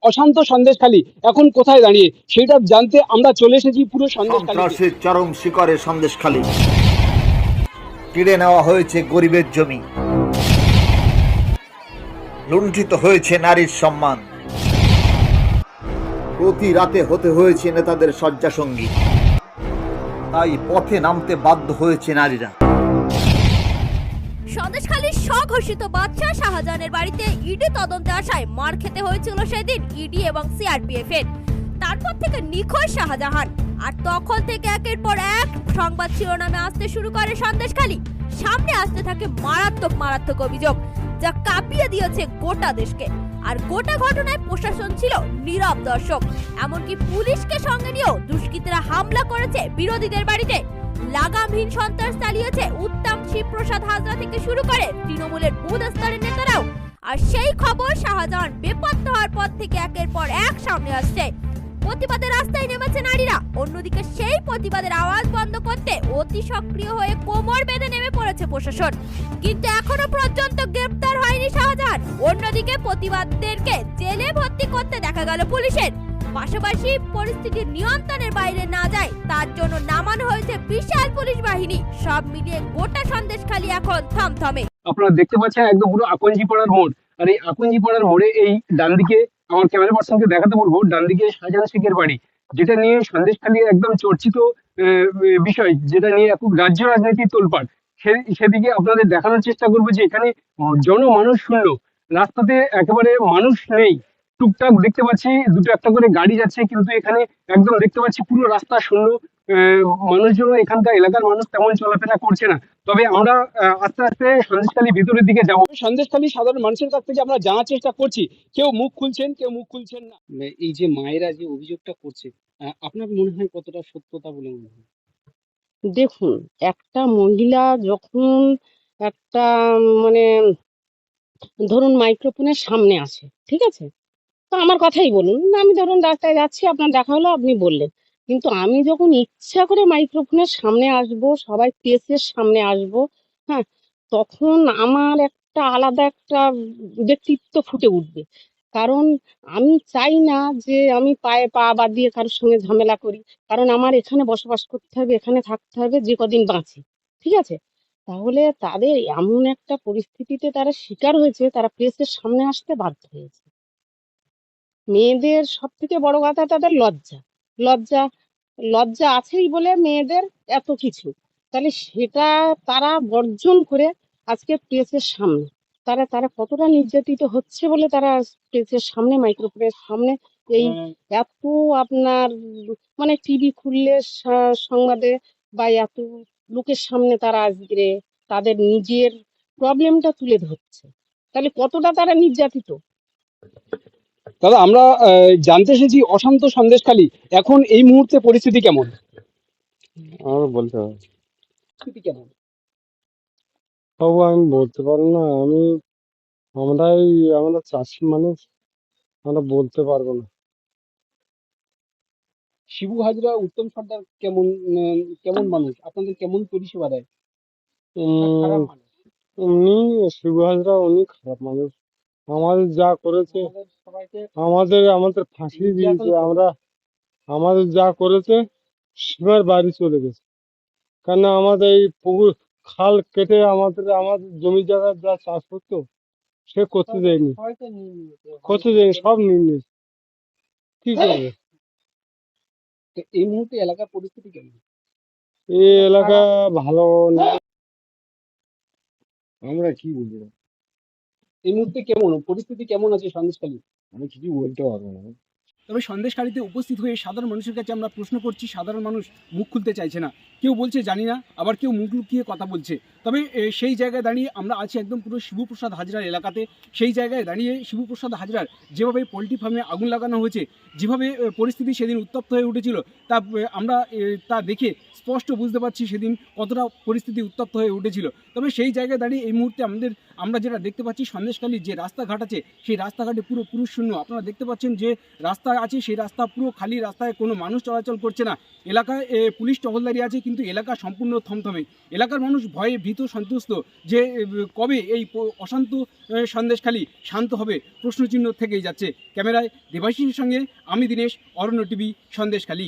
অশান্ত সন্দেশখালী এখন কোথায় দাঁড়িয়ে সেটা জানতে আমরা চলে এসেছি পুরো সন্দেশখালী। সন্ত্রাসের চরম শিকারে সন্দেশখালী। কেড়ে নেওয়া হয়েছে গরিবের জমি, লুণ্ঠিত হয়েছে নারীর সম্মান, প্রতি রাতে হতে হয়েছে নেতাদের শয্যাসঙ্গী, তাই পথে নামতে বাধ্য হয়েছে নারীরা। সন্দেশখালীর স্বঘোষিত বাদশা শাহজাহানের বাড়িতে ইডি তদন্তে আসায় মার খেতে হয়েছিল সেদিন ইডি এবং সিআরপিএফ এর। তারপর থেকে নিখোঁজ শাহজাহান, আর তখন থেকে একের পর এক সংবাদ শিরোনামে আসতে শুরু করে সন্দেশখালী। সামনে আসতে থাকে মারাত্মক মারাত্মক অভিযোগ, যা কাঁপিয়ে দিয়েছে গোটা দেশকে। আর গোটা ঘটনায় প্রশাসন ছিল নীরব দর্শক, এমনকি পুলিশকে সঙ্গে নিয়েও দুষ্কৃতীরা হামলা করেছে বিরোধীদের বাড়িতে। লাগামহীন সন্ত্রাস চালিয়েছে উত্তম শিবপ্রসাদ হাজরা থেকে শুরু করে তৃণমূলের বুথ স্তরের নেতারাও। আর সেই খবর শাহজাহান বেপত্তা হওয়ার পর থেকে একের পর এক সামনে আসছে। প্রতিবাদের রাস্তায় নেমেছে নারীরা, অন্যদিকে সেই প্রতিবাদের আওয়াজ বন্ধ করতে অতি সক্রিয় হয়ে কোমর বেঁধে নেমে পড়েছে প্রশাসন। কিন্তু এখনো পর্যন্ত গ্রেপ্তার হয়নি শাহজাহান। অন্যদিকে প্রতিবাদীদেরকে জেলে ভর্তি করতে দেখা গেল পুলিশের। পাশাপাশি পরিস্থিতি নিয়ন্ত্রণের বাইরে না যায় তার জন্য নামানো হয়েছে বিশাল পুলিশ বাহিনী। সব মিলিয়ে গোটা সন্দেশখালী এখন থমথমে। আপনারা দেখতে পাচ্ছেন একদম পুরো আকঞ্জিপাড়ার মোড়, আর এই আকঞ্জিপাড়ার মোড়ে এই ডান দিকে আমার ক্যামেরা পার্সনকে দেখাতে বলবো, ডান দিকে শাহজাহান শেখের বাড়ি, যেটা নিয়ে সন্দেশখালী একদম চর্চিত বিষয়, যেটা নিয়ে এখন রাজ্য রাজনীতি তোলপাড়। সেদিকে আপনাদের দেখানোর চেষ্টা করবো যে এখানে জনমানুষ শূন্য, রাস্তাতে একেবারে মানুষ নেই। টুকটাক দেখতে পাচ্ছি দুটো একটা করে গাড়ি যাচ্ছে, কিন্তু এখানে একদম দেখতে পাচ্ছি পুরো রাস্তা শূন্য। মানুষজন এখানকার এলাকার মানুষ তেমন চলাফেরা করছে না। তবে আমরা আস্তে আস্তে সন্দেশখালী ভিতরের দিকে যাব। সন্দেশখালী সাধারণ মানুষের কাছ থেকে আমরা জানার চেষ্টা করছি, কেউ মুখ খুলছেন কেউ মুখ খুলছেন না। এই যে মায়েরা যে অভিযোগটা করছে, আপনার মনে হয় কতটা সত্যতা বলে মনে হয়? দেখুন, একটা মহিলা যখন একটা মানে ধরুন মাইক্রোফোনের সামনে আসে, ঠিক আছে, তো আমার কথাই বলুন না, আমি ধরুন রাস্তায় যাচ্ছি, আপনার দেখা হলো, আপনি বললেন, কিন্তু আমি যখন ইচ্ছা করে মাইক্রোফোনের সামনে আসব, সবাই প্রেসের সামনে আসব, হ্যাঁ, তখন আমার একটা আলাদা একটা ব্যক্তিত্ব ফুটে উঠবে। কারণ আমি চাই না যে আমি পায়ে পা বাঁধিয়ে কারোর সঙ্গে ঝামেলা করি। কারণ আমার এখানে বসবাস করতে হবে, এখানে থাকতে হবে যে কদিন বাঁচি, ঠিক আছে। তাহলে তাদের এমন একটা পরিস্থিতিতে তারা শিকার হয়েছে, তারা প্রেসের সামনে আসতে বাধ্য হয়েছে। মেয়েদের সব থেকে বড় কথা তাদের লজ্জা। লজ্জা লজ্জা আছেই বলে মেয়েদের এত কিছু। তাহলে সেটা তারা বর্জন করে আজকে প্রেসের সামনে, তারা তারা কতটা নির্যাতিত হচ্ছে বলে তারা প্রেসের সামনে, মাইক্রোফোনের সামনে, এই এত আপনার মানে টিভি খুললে সংবাদে বা এত লোকের সামনে তারা আজকে তাদের নিজের প্রবলেমটা তুলে ধরছে। তাহলে কতটা তারা নির্যাতিত। দাদা, আমরা জানতে এসেছি অশান্ত সন্দেশখালী, এখন এই মুহূর্তে পরিস্থিতি কেমন? আমার বলতে হবে, পরিস্থিতি কেমন? তবু আমি বলতে পারবো না। আমরা চাষি মানুষ, আমরা বলতে পারবো না। শিবু হাজরা, উত্তম সর্দার কেমন কেমন মানুষ, আপনাদের কেমন পরিষেবা দেয়? না খারাপ উম, মানুষ? উনি শিবু হাজরা, উনি খারাপ মানুষ। আমাদের যা করেছে, আমাদের সবাইকে আমাদের আমাদের ফাঁসি নির্যাতন দিয়েছে, করে। আমরা আমাদের যা করেছে সীমার বাড়ি চলে গেছে। কেন আমাদের এই পুকুর খাল কেটে আমাদের আমাদের জমি জায়গা যা চাষ করতো সে করতে দেয়নি, সবাইকে নিয়ে নিয়েছে। করতে দেয়নি, সব নিয়ে নিয়েছে। কি করবে? তো এই মুহূর্তে এলাকার পরিস্থিতি কেমন? এই এলাকা ভালো না। আমরা কি বলবো? এই মুহূর্তে কেমন পরিস্থিতি কেমন আছে সন্দেশখালী? আমি কিছু বলতে পারবো না। তবে সন্দেশখালীতে উপস্থিত হয়ে সাধারণ মানুষের কাছে আমরা প্রশ্ন করছি, সাধারণ মানুষ মুখ খুলতে চাইছে না। কেউ বলছে জানি না, আবার কেউ মুখ লুকিয়ে কথা বলছে। তবে সেই জায়গায় দাঁড়িয়ে আমরা আছি একদম পুরো শিবপ্রসাদ হাজরার এলাকাতে। সেই জায়গায় দাঁড়িয়ে শিবপ্রসাদ হাজরার যেভাবে পোলট্রি ফার্মে আগুন লাগানো হয়েছে, যেভাবে পরিস্থিতি সেদিন উত্তপ্ত হয়ে উঠেছিল, তা আমরা তা দেখে স্পষ্ট বুঝতে পারছি সেদিন কতটা পরিস্থিতি উত্তপ্ত হয়ে উঠেছিল। তবে সেই জায়গায় দাঁড়িয়ে এই মুহূর্তে আমরা যেটা দেখতে পাচ্ছি, সন্দেশখালীর যে রাস্তাঘাট আছে সেই রাস্তাঘাটে পুরো পুরুষ শূন্য। আপনারা দেখতে পাচ্ছেন যে রাস্তা আছে সেই রাস্তা পুরো খালি, রাস্তায় কোনো মানুষ চলাচল করছে না। এলাকায় পুলিশ টহলদারি আছে, কিন্তু এলাকা সম্পূর্ণ থমথমে। এলাকার মানুষ ভয়ে ভীত সন্তুষ্ট যে কবে এই অশান্ত সন্দেশখালী শান্ত হবে, প্রশ্নচিহ্ন থেকেই যাচ্ছে। ক্যামেরায় দেবাশিসের সঙ্গে আমি দিনেশ, অরণ্য টিভি, সন্দেশখালী।